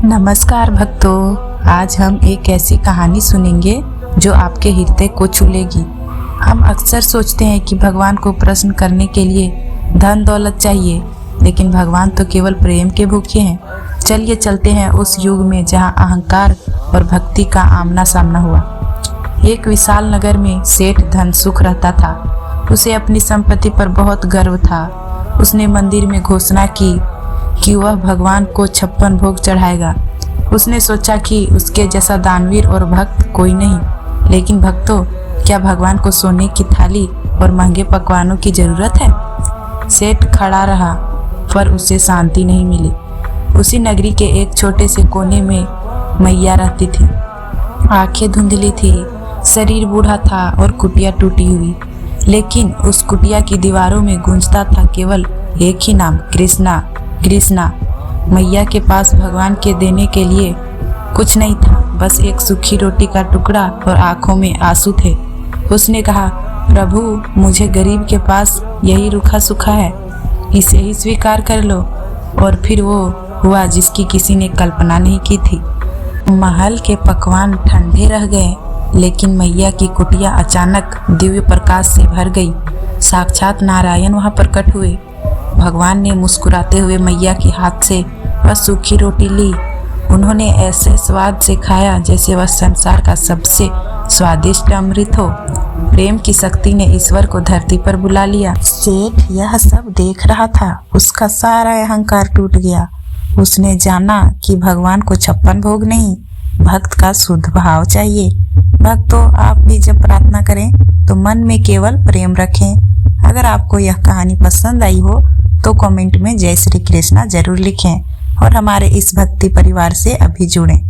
नमस्कार भक्तों, आज हम एक ऐसी कहानी सुनेंगे जो आपके हृदय को छू लेगी। हम अक्सर सोचते हैं कि भगवान को प्रसन्न करने के लिए धन दौलत चाहिए, लेकिन भगवान तो केवल प्रेम के भूखे हैं। चलिए चलते हैं उस युग में जहां अहंकार और भक्ति का आमना सामना हुआ। एक विशाल नगर में सेठ धनसुख रहता था। उसे अपनी संपत्ति पर बहुत गर्व था। उसने मंदिर में घोषणा की कि वह भगवान को 56 भोग चढ़ाएगा। उसने सोचा कि उसके जैसा दानवीर और भक्त कोई नहीं। लेकिन भक्तों, क्या भगवान को सोने की थाली और महंगे पकवानों की जरूरत है? सेठ खड़ा रहा, पर उसे शांति नहीं मिली। उसी नगरी के एक छोटे से कोने में मैया रहती थी। आंखें धुंधली थी, शरीर बूढ़ा था और कुटिया टूटी हुई। लेकिन उस कुटिया की दीवारों में गूंजता था केवल एक ही नाम, कृष्णा कृष्णा। मैया के पास भगवान के देने के लिए कुछ नहीं था, बस एक सूखी रोटी का टुकड़ा और आंखों में आंसू थे। उसने कहा, प्रभु, मुझे गरीब के पास यही रूखा सूखा है, इसे ही स्वीकार कर लो। और फिर वो हुआ जिसकी किसी ने कल्पना नहीं की थी। महल के पकवान ठंडे रह गए, लेकिन मैया की कुटिया अचानक दिव्य प्रकाश से भर गई। साक्षात नारायण वहां प्रकट हुए। भगवान ने मुस्कुराते हुए मैया के हाथ से वह सूखी रोटी ली। उन्होंने ऐसे स्वाद से खाया जैसे वह संसार का सबसे स्वादिष्ट अमृत हो। प्रेम की शक्ति ने ईश्वर को धरती पर बुला लिया। सेठ यह सब देख रहा था। उसका सारा अहंकार टूट गया। उसने जाना कि भगवान को 56 भोग नहीं, भक्त का शुद्ध भाव चाहिए। भक्तों, आप भी जब प्रार्थना करें तो मन में केवल प्रेम रखें। अगर आपको यह कहानी पसंद आई हो तो कमेंट में जय श्री कृष्णा जरूर लिखें और हमारे इस भक्ति परिवार से अभी जुड़ें।